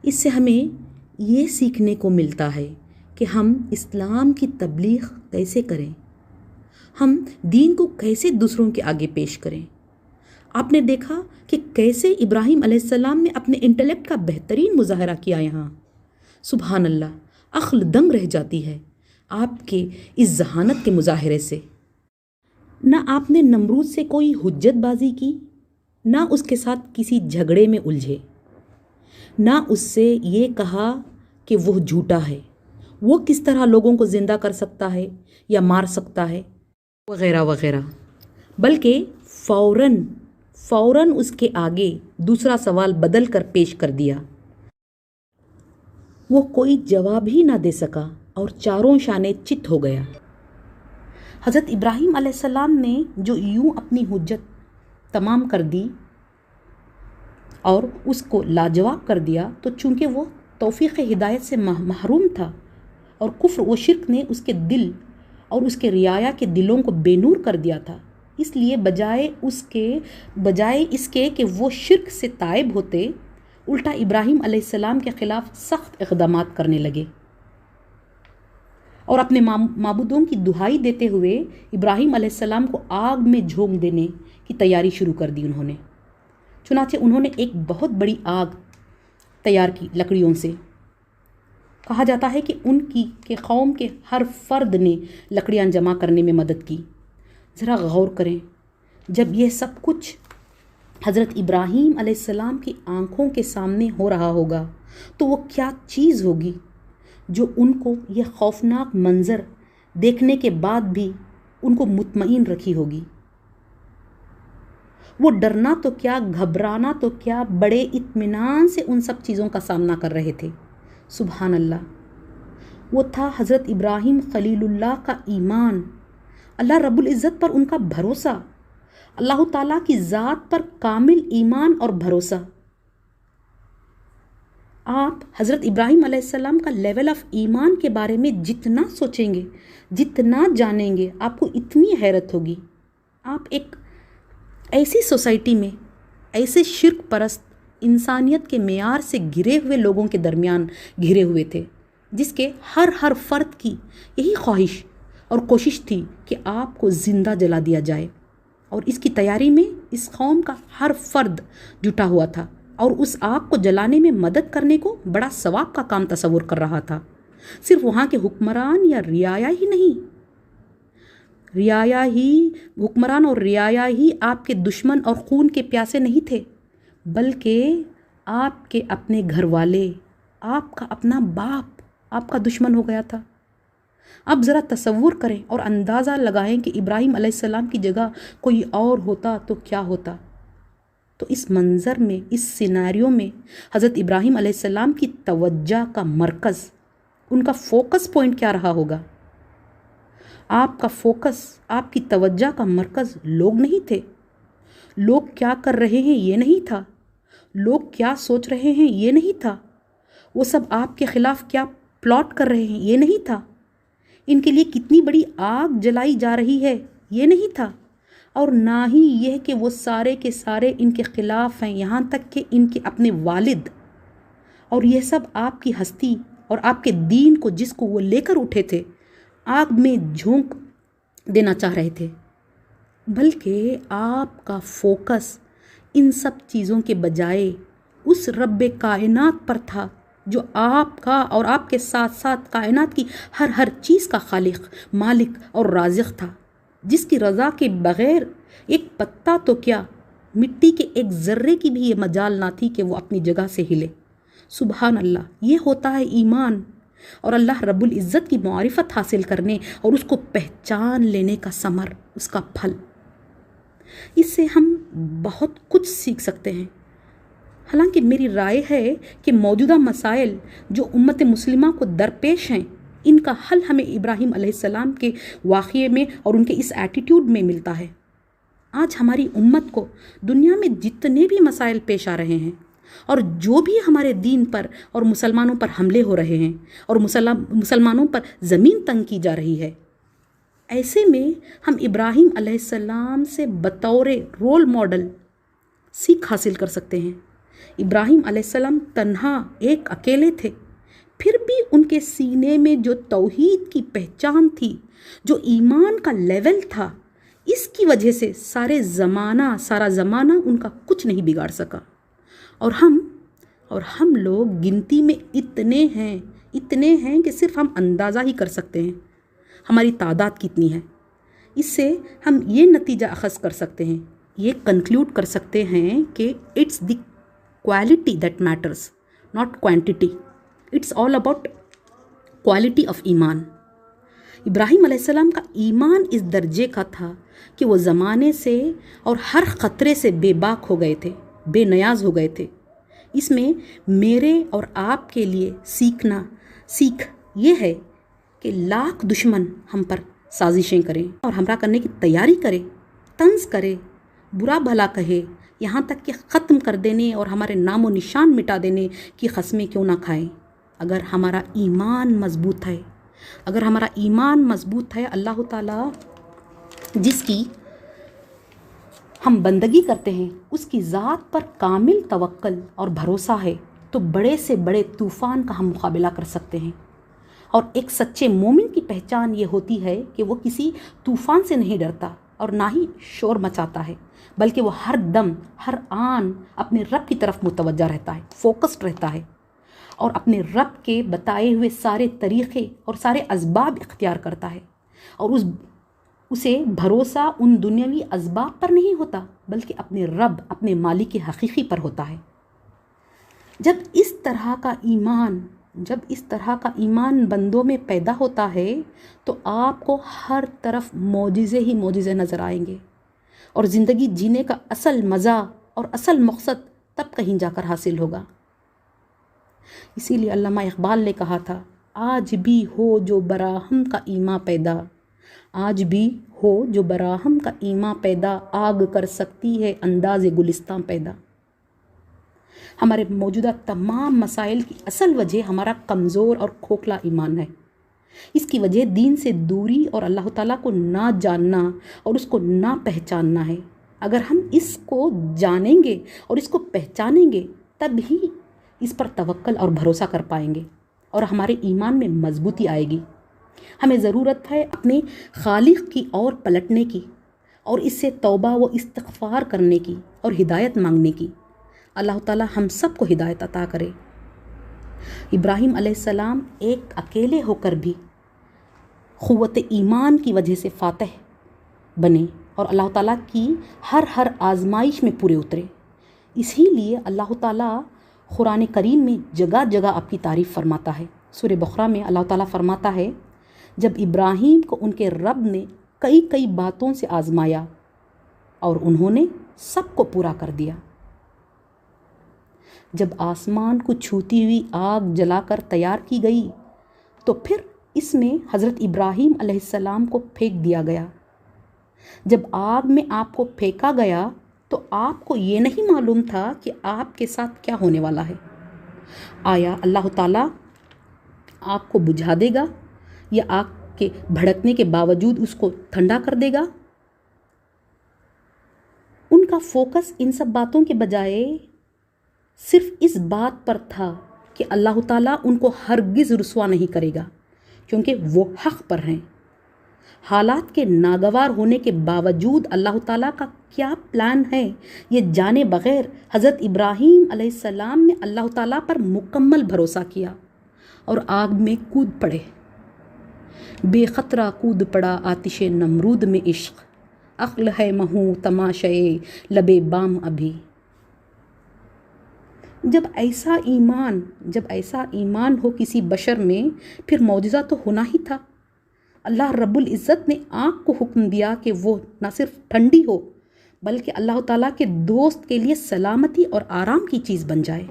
اس سے ہمیں یہ سیکھنے کو ملتا ہے کہ ہم اسلام کی تبلیغ کیسے کریں، ہم دین کو کیسے دوسروں کے آگے پیش کریں۔ آپ نے دیکھا کہ کیسے ابراہیم علیہ السلام نے اپنے انٹلیکٹ کا بہترین مظاہرہ کیا یہاں۔ سبحان اللہ، عقل دنگ رہ جاتی ہے آپ کے اس ذہانت کے مظاہرے سے۔ نہ آپ نے نمرود سے کوئی حجت بازی کی، نہ اس کے ساتھ کسی جھگڑے میں الجھے، نہ اس سے یہ کہا کہ وہ جھوٹا ہے، وہ کس طرح لوگوں کو زندہ کر سکتا ہے یا مار سکتا ہے وغیرہ وغیرہ، بلکہ فوراً اس کے آگے دوسرا سوال بدل کر پیش کر دیا۔ وہ کوئی جواب ہی نہ دے سکا اور چاروں شانے چت ہو گیا۔ حضرت ابراہیم علیہ السلام نے جو یوں اپنی حجت تمام کر دی اور اس کو لاجواب کر دیا، تو چونکہ وہ توفیق ہدایت سے محروم تھا اور کفر و شرک نے اس کے دل اور اس کے رعایا کے دلوں کو بے نور کر دیا تھا، اس لیے بجائے اس کے کہ وہ شرک سے تائب ہوتے، الٹا ابراہیم علیہ السلام کے خلاف سخت اقدامات کرنے لگے اور اپنے معبودوں کی دہائی دیتے ہوئے ابراہیم علیہ السلام کو آگ میں جھونک دینے کی تیاری شروع کر دی انہوں نے۔ چنانچہ انہوں نے ایک بہت بڑی آگ تیار کی لکڑیوں سے۔ کہا جاتا ہے کہ کہ قوم کے ہر فرد نے لکڑیاں جمع کرنے میں مدد کی۔ ذرا غور کریں، جب یہ سب کچھ حضرت ابراہیم علیہ السلام کی آنکھوں کے سامنے ہو رہا ہوگا تو وہ کیا چیز ہوگی جو ان کو یہ خوفناک منظر دیکھنے کے بعد بھی ان کو مطمئن رکھی ہوگی۔ وہ ڈرنا تو کیا، گھبرانا تو کیا، بڑے اطمینان سے ان سب چیزوں کا سامنا کر رہے تھے۔ سبحان اللہ، وہ تھا حضرت ابراہیم خلیل اللہ کا ایمان، اللہ رب العزت پر ان کا بھروسہ، اللہ تعالیٰ کی ذات پر کامل ایمان اور بھروسہ۔ آپ حضرت ابراہیم علیہ السلام کا لیول آف ایمان کے بارے میں جتنا سوچیں گے، جتنا جانیں گے، آپ کو اتنی حیرت ہوگی۔ آپ ایک ایسی سوسائٹی میں، ایسے شرک پرست انسانیت کے معیار سے گھرے ہوئے لوگوں کے درمیان گھرے ہوئے تھے، جس کے ہر فرد کی یہی خواہش اور کوشش تھی کہ آپ کو زندہ جلا دیا جائے، اور اس کی تیاری میں اس قوم کا ہر فرد جٹا ہوا تھا اور اس آگ کو جلانے میں مدد کرنے کو بڑا ثواب کا کام تصور کر رہا تھا۔ صرف وہاں کے حکمران یا رعایا ہی نہیں، حکمران اور رعایا ہی آپ کے دشمن اور خون کے پیاسے نہیں تھے، بلکہ آپ کے اپنے گھر والے، آپ کا اپنا باپ آپ کا دشمن ہو گیا تھا۔ اب ذرا تصور کریں اور اندازہ لگائیں کہ ابراہیم علیہ السلام کی جگہ کوئی اور ہوتا تو کیا ہوتا۔ تو اس منظر میں، اس سیناریو میں حضرت ابراہیم علیہ السلام کی توجہ کا مرکز، ان کا فوکس پوائنٹ کیا رہا ہوگا؟ آپ کا فوکس، آپ کی توجہ کا مرکز لوگ نہیں تھے، لوگ کیا کر رہے ہیں یہ نہیں تھا، لوگ کیا سوچ رہے ہیں یہ نہیں تھا، وہ سب آپ کے خلاف کیا پلاٹ کر رہے ہیں یہ نہیں تھا، ان کے لیے کتنی بڑی آگ جلائی جا رہی ہے یہ نہیں تھا، اور نہ ہی یہ کہ وہ سارے کے سارے ان کے خلاف ہیں، یہاں تک کہ ان کے اپنے والد، اور یہ سب آپ کی ہستی اور آپ کے دین کو، جس کو وہ لے کر اٹھے تھے، آگ میں جھونک دینا چاہ رہے تھے۔ بلکہ آپ کا فوکس ان سب چیزوں کے بجائے اس رب کائنات پر تھا جو آپ کا اور آپ کے ساتھ ساتھ کائنات کی ہر چیز کا خالق، مالک اور رازق تھا، جس کی رضا کے بغیر ایک پتا تو کیا، مٹی کے ایک ذرے کی بھی یہ مجال نہ تھی کہ وہ اپنی جگہ سے ہلے۔ سبحان اللہ، یہ ہوتا ہے ایمان اور اللہ رب العزت کی معرفت حاصل کرنے اور اس کو پہچان لینے کا ثمر، اس کا پھل۔ اس سے ہم بہت کچھ سیکھ سکتے ہیں۔ حالانکہ میری رائے ہے کہ موجودہ مسائل جو امت مسلمہ کو درپیش ہیں، ان کا حل ہمیں ابراہیم علیہ السلام کے واقعے میں اور ان کے اس ایٹیٹیوڈ میں ملتا ہے۔ آج ہماری امت کو دنیا میں جتنے بھی مسائل پیش آ رہے ہیں اور جو بھی ہمارے دین پر اور مسلمانوں پر حملے ہو رہے ہیں اور مسلمانوں پر زمین تنگ کی جا رہی ہے، ایسے میں ہم ابراہیم علیہ السلام سے بطور رول ماڈل سیکھ حاصل کر سکتے ہیں ابراہیم علیہ السلام تنہا ایک اکیلے تھے، پھر بھی ان کے سینے میں جو توحید کی پہچان تھی، جو ایمان کا لیول تھا، اس کی وجہ سے سارا زمانہ ان کا کچھ نہیں بگاڑ سکا۔ اور ہم لوگ گنتی میں اتنے ہیں کہ صرف ہم اندازہ ہی کر سکتے ہیں ہماری تعداد کتنی ہے۔ اس سے ہم یہ نتیجہ اخذ کر سکتے ہیں، یہ کنکلوڈ کر سکتے ہیں کہ it's the quality that matters, not quantity. It's all about quality of ایمان۔ ابراہیم علیہ السلام کا ایمان اس درجے کا تھا کہ وہ زمانے سے اور ہر خطرے سے بے باک ہو گئے تھے، بے نیاز ہو گئے تھے۔ اس میں میرے اور آپ کے لیے سیکھ یہ ہے کہ لاکھ دشمن ہم پر سازشیں کریں اور ہمراہ کرنے کی تیاری کرے، طنز کرے، برا بھلا کہے، یہاں تک کہ ختم کر دینے اور ہمارے نام و نشان مٹا دینے کی قسمیں کیوں نہ کھائیں۔ اگر ہمارا ایمان مضبوط ہے، اللہ تعالیٰ جس کی ہم بندگی کرتے ہیں اس کی ذات پر کامل توکل اور بھروسہ ہے، تو بڑے سے بڑے طوفان کا ہم مقابلہ کر سکتے ہیں۔ اور ایک سچے مومن کی پہچان یہ ہوتی ہے کہ وہ کسی طوفان سے نہیں ڈرتا اور نہ ہی شور مچاتا ہے، بلکہ وہ ہر دم ہر آن اپنے رب کی طرف متوجہ رہتا ہے، فوکسڈ رہتا ہے، اور اپنے رب کے بتائے ہوئے سارے طریقے اور سارے اسباب اختیار کرتا ہے۔ اور اسے بھروسہ ان دنیاوی اسباب پر نہیں ہوتا، بلکہ اپنے رب، اپنے مالک حقیقی پر ہوتا ہے۔ جب اس طرح کا ایمان بندوں میں پیدا ہوتا ہے تو آپ کو ہر طرف معجزے ہی معجزے نظر آئیں گے، اور زندگی جینے کا اصل مزہ اور اصل مقصد تب کہیں جا کر حاصل ہوگا۔ اسی لیے علامہ اقبال نے کہا تھا، آج بھی ہو جو براہم کا ایمان پیدا، آج بھی ہو جو براہم کا ایمان پیدا، آگ کر سکتی ہے انداز گلستان پیدا۔ ہمارے موجودہ تمام مسائل کی اصل وجہ ہمارا کمزور اور کھوکھلا ایمان ہے۔ اس کی وجہ دین سے دوری اور اللہ تعالیٰ کو نہ جاننا اور اس کو نہ پہچاننا ہے۔ اگر ہم اس کو جانیں گے اور اس کو پہچانیں گے تب ہی اس پر توکل اور بھروسہ کر پائیں گے اور ہمارے ایمان میں مضبوطی آئے گی۔ ہمیں ضرورت ہے اپنے خالق کی اور پلٹنے کی، اور اس سے توبہ و استغفار کرنے کی اور ہدایت مانگنے کی۔ اللہ تعالیٰ ہم سب کو ہدایت عطا کرے۔ ابراہیم علیہ السلام ایک اکیلے ہو کر بھی قوت ایمان کی وجہ سے فاتح بنے اور اللہ تعالیٰ کی ہر آزمائش میں پورے اترے۔ اسی لیے اللہ تعالیٰ قرآن کریم میں جگہ جگہ آپ کی تعریف فرماتا ہے۔ سورہ بقرہ میں اللہ تعالیٰ فرماتا ہے، جب ابراہیم کو ان کے رب نے کئی باتوں سے آزمایا اور انہوں نے سب کو پورا کر دیا۔ جب آسمان کو چھوتی ہوئی آگ جلا کر تیار کی گئی تو پھر اس میں حضرت ابراہیم علیہ السلام کو پھینک دیا گیا۔ جب آگ میں آپ کو پھینکا گیا تو آپ کو یہ نہیں معلوم تھا کہ آپ کے ساتھ کیا ہونے والا ہے۔ آیا اللہ تعالیٰ آپ کو بجھا دے گا یا آگ کے بھڑکنے کے باوجود اس کو ٹھنڈا کر دے گا؟ ان کا فوکس ان سب باتوں کے بجائے صرف اس بات پر تھا کہ اللہ تعالیٰ ان کو ہرگز رسوا نہیں کرے گا، کیونکہ وہ حق پر ہیں۔ حالات کے ناگوار ہونے کے باوجود اللہ تعالیٰ کا کیا پلان ہے یہ جانے بغیر حضرت ابراہیم علیہ السلام نے اللہ تعالیٰ پر مکمل بھروسہ کیا اور آگ میں کود پڑے۔ بے خطرہ کود پڑا آتش نمرود میں عشق، عقل ہے مہوں تماشے لبے بام ابھی۔ جب ایسا ایمان ہو کسی بشر میں، پھر معجزہ تو ہونا ہی تھا۔ اللہ رب العزت نے آگ کو حکم دیا کہ وہ نہ صرف ٹھنڈی ہو بلکہ اللہ تعالیٰ کے دوست کے لیے سلامتی اور آرام کی چیز بن جائے۔